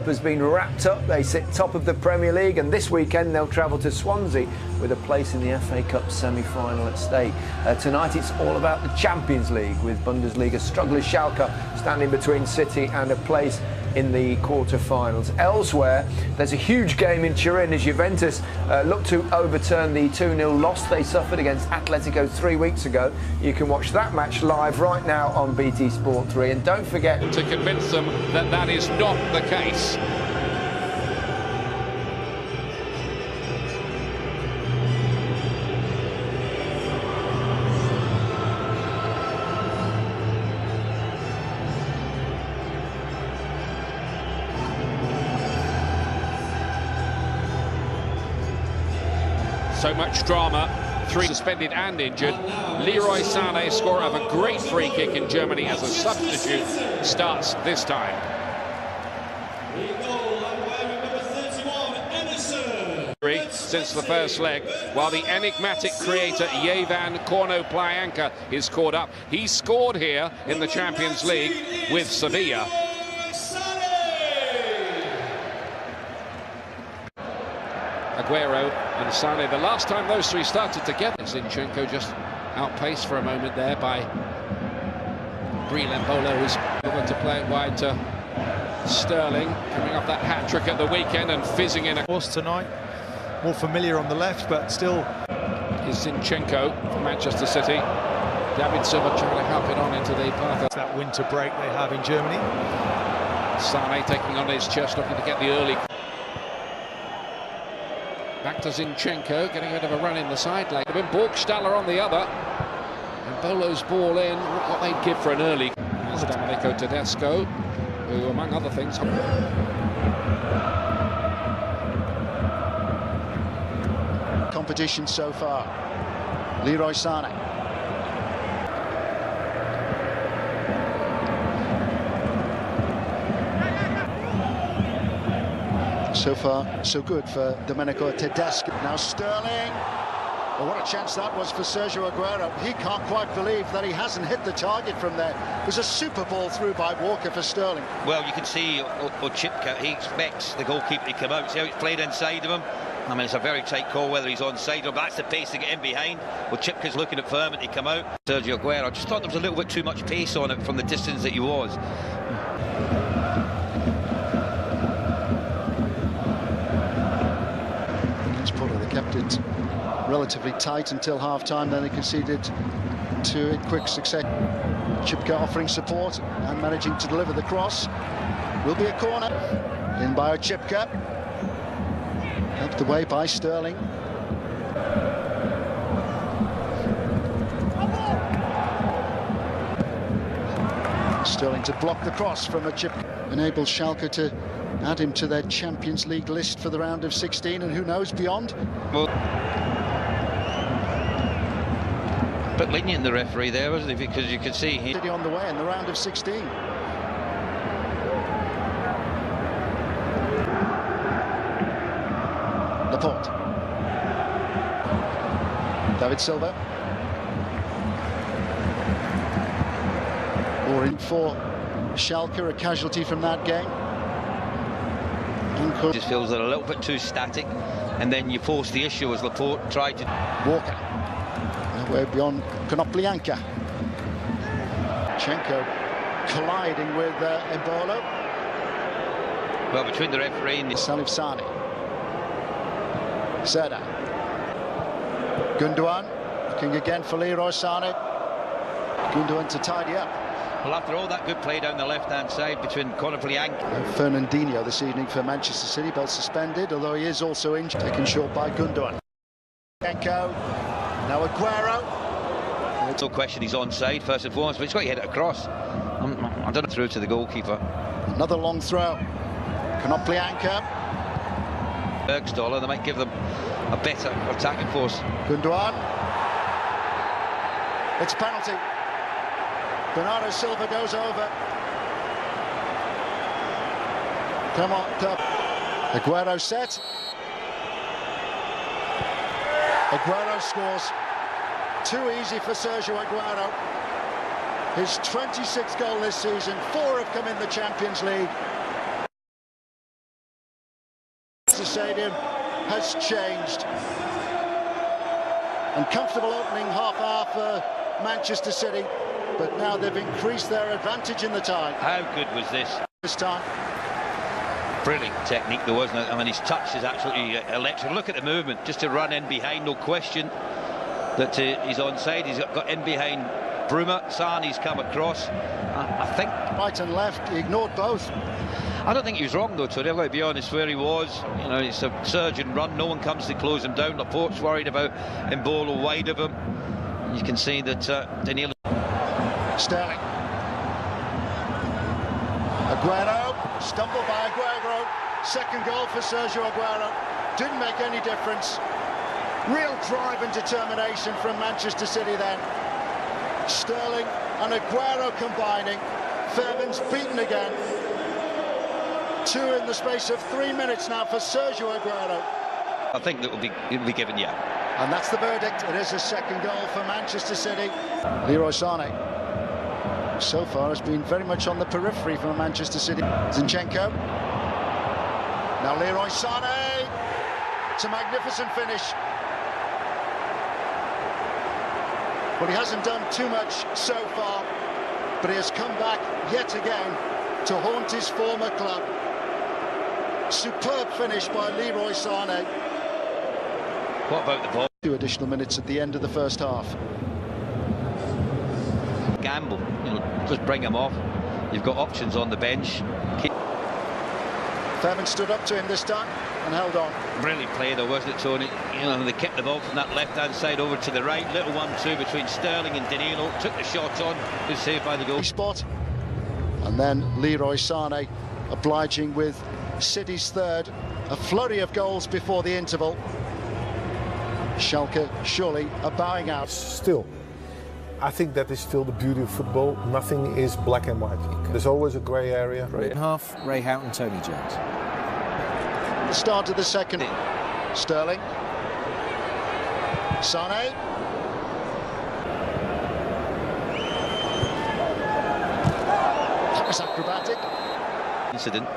Has been wrapped up. They sit top of the Premier League, and this weekend they'll travel to Swansea with a place in the FA Cup semi-final at stake. Tonight it's all about the Champions League, with Bundesliga strugglers Schalke standing between City and a place in the quarter-finals. Elsewhere, there's a huge game in Turin as Juventus look to overturn the 2-0 loss they suffered against Atletico 3 weeks ago. You can watch that match live right now on BT Sport 3, and don't forget to convince them that that is not the case. So much drama, 3 suspended and injured. Leroy Sané, scorer of a great free kick in Germany as a substitute, starts this time. Since the first leg, while the enigmatic creator Yevan Corno-Playanka is caught up. He scored here in the Champions League with Sevilla. Aguero and Sané, the last time those three started together. Zinchenko just outpaced for a moment there by Embolo, who's able to play it wide to Sterling, coming off that hat-trick at the weekend and fizzing in. Of course tonight, more familiar on the left, but still. Is Zinchenko for Manchester City. David Silva trying to help it on into the path. It's that winter break they have in Germany. Sané taking on his chest, looking to get the early. Back to Zinchenko, getting a bit of a run in the side lane. Borgstaller on the other. And Bolo's ball in. Look what they'd give for an early. As Domenico Tedesco, who, among other things, competition so far. Leroy Sané. So far, so good for Domenico Tedesco. Now Sterling. Oh, what a chance that was for Sergio Aguero. He can't quite believe that he hasn't hit the target from there. It was a super ball through by Walker for Sterling. Well, you can see Chipka, he expects the goalkeeper to come out. See how it's played inside of him? I mean, it's a very tight call whether he's onside or, but that's the pace to get in behind. Well, Chipka's looking at firm and he come out. Sergio Aguero, I just thought there was a little bit too much pace on it from the distance that he was. They kept it relatively tight until half-time, then they conceded two in quick succession. Chipka offering support and managing to deliver the cross. Will be a corner. In by Chipka. Helped away by Sterling. Sterling to block the cross from a Chipka. Enables Schalke to add him to their Champions League list for the round of 16, and who knows beyond. Well, but lenient the referee there, wasn't he? Because you could see he on the way in the round of 16. Laporte. David Silva. Or in for Schalke, a casualty from that game. Just feels that a little bit too static, and then you force the issue as Laporte tried to. Walker. Way beyond Corno-Playanka. Chenko colliding with Embolo. Well, between the referee and the Salif Sane. Zeda. Gundogan looking again for Leroy Sané. Gundogan to tidy up. Well, after all that good play down the left-hand side between Corno-Playanka. Fernandinho this evening for Manchester City, both suspended, although he is also injured. Taken short by Gundogan. Enko, now Aguero. No question he's onside first and foremost, but he's got to hit it across. I don't know, through to the goalkeeper. Another long throw. Corno-Playanka. Bergstaller, they might give them a better attacking force. Gundogan. It's penalty. Bernardo Silva goes over. Come on, Aguero set. Aguero scores. Too easy for Sergio Aguero. His 26th goal this season. 4 have come in the Champions League. The stadium has changed. Uncomfortable opening half-hour for Manchester City, but now they've increased their advantage in the tie. How good was this? This time. Brilliant technique though, wasn't it? I mean, his touch is absolutely electric. Look at the movement, just to run in behind, no question that he's onside. He's got in behind Bruma. Sarni's come across. I think Right and left, he ignored both. I don't think he was wrong though, Tony. I've got to be honest where he was. You know, it's a surge and run. No one comes to close him down. Laporte's worried about Mbolo wide of him. You can see that Danilo. Sterling. Aguero, stumbled by Aguero. Second goal for Sergio Aguero. Didn't make any difference. Real drive and determination from Manchester City then. Sterling and Aguero combining. Fairbairn's beaten again. 2 in the space of 3 minutes now for Sergio Aguero. I think that it'll be given, yeah. And that's the verdict. It is a second goal for Manchester City. Leroy Sané so far has been very much on the periphery for Manchester City. Zinchenko. Now Leroy Sané. It's a magnificent finish. Well, he hasn't done too much so far, but he has come back yet again to haunt his former club. Superb finish by Leroy Sané. What about the ball? 2 additional minutes at the end of the first half. Gamble, you know, just bring him off. You've got options on the bench. Fairbairn stood up to him this time and held on. Brilliant play though, wasn't it, Tony? You know, they kicked the ball from that left-hand side over to the right. Little 1-2 between Sterling and Danilo. Took the shot on. Good save by the goal. Spot. And then Leroy Sané obliging with City's third. A flurry of goals before the interval. Shalke surely are bowing out. Still, I think that is still the beauty of football. Nothing is black and white. There's always a grey area. Half, Ray Houghton, Tony Jones. The start of the second. Sterling. Sané. That was acrobatic. Incident.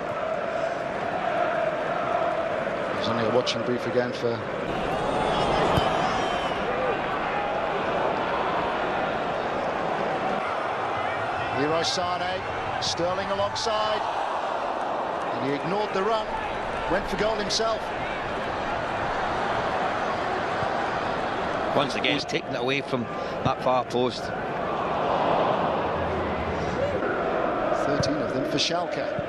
There's only a watching brief again for Leroy Sané. Sterling alongside, and he ignored the run, went for goal himself. Once again, he's taken it away from that far post. 13 of them for Shalke.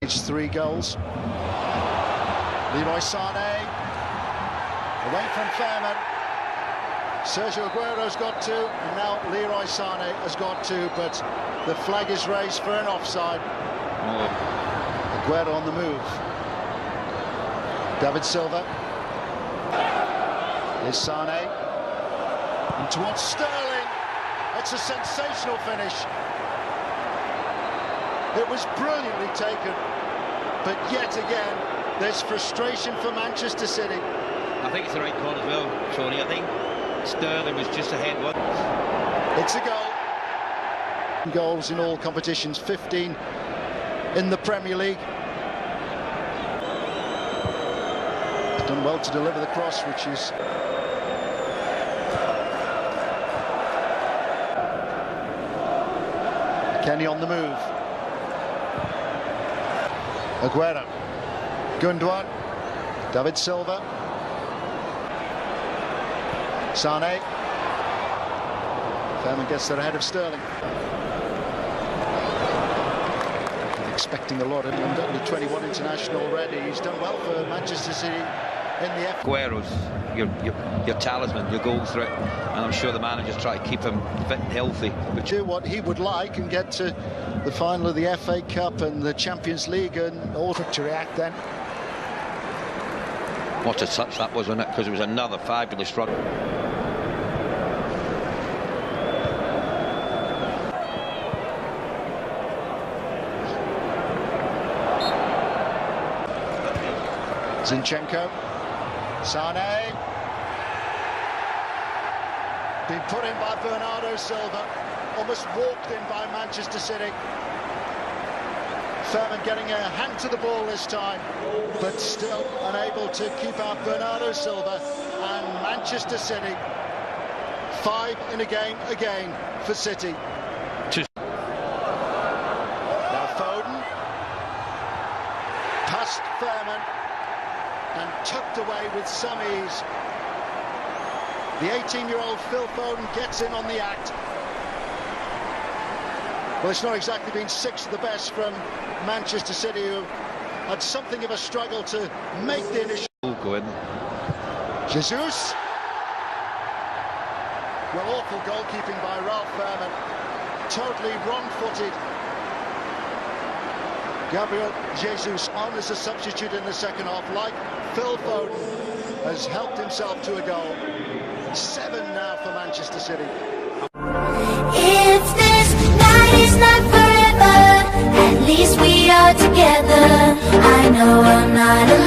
It's 3 goals. Leroy Sané away from Fairbairn. Sergio Aguero's got 2, and now Leroy Sané has got 2, but the flag is raised for an offside. Aguero on the move. David Silva. Here's Sané. And towards Sterling. It's a sensational finish. It was brilliantly taken, but yet again, there's frustration for Manchester City. I think it's the right call as well, Tony. I think Sterling was just ahead one. It's a goal. Goals in all competitions, 15 in the Premier League. He's done well to deliver the cross, which is Kenny on the move. Aguero. Gundogan. David Silva. Sané. Fairbairn gets there ahead of Sterling. Expecting a lot of him. The 21 international already. He's done well for Manchester City in the FA. Aguero's your talisman, your goal threat, and I'm sure the managers try to keep him fit and healthy. But do what he would like and get to the final of the FA Cup and the Champions League and all to react then. What a touch that was, wasn't it? Because it was another fabulous run. Zinchenko. Sané. Been put in by Bernardo Silva. Almost walked in by Manchester City. Furman getting a hand to the ball this time, but still unable to keep out Bernardo Silva, and Manchester City 5 in a game again for City. Now Foden past Furman and tucked away with some ease. The 18-year-old Phil Foden gets in on the act. Well, it's not exactly been 6 of the best from Manchester City, who had something of a struggle to make the initial. Go in. Jesus. Well, awful goalkeeping by Ralph Furman. Totally wrong-footed. Gabriel Jesus on as a substitute in the second half, like Phil Foden, has helped himself to a goal. 7 now for Manchester City. If this night is not forever, at least we are together. I know I'm not alone.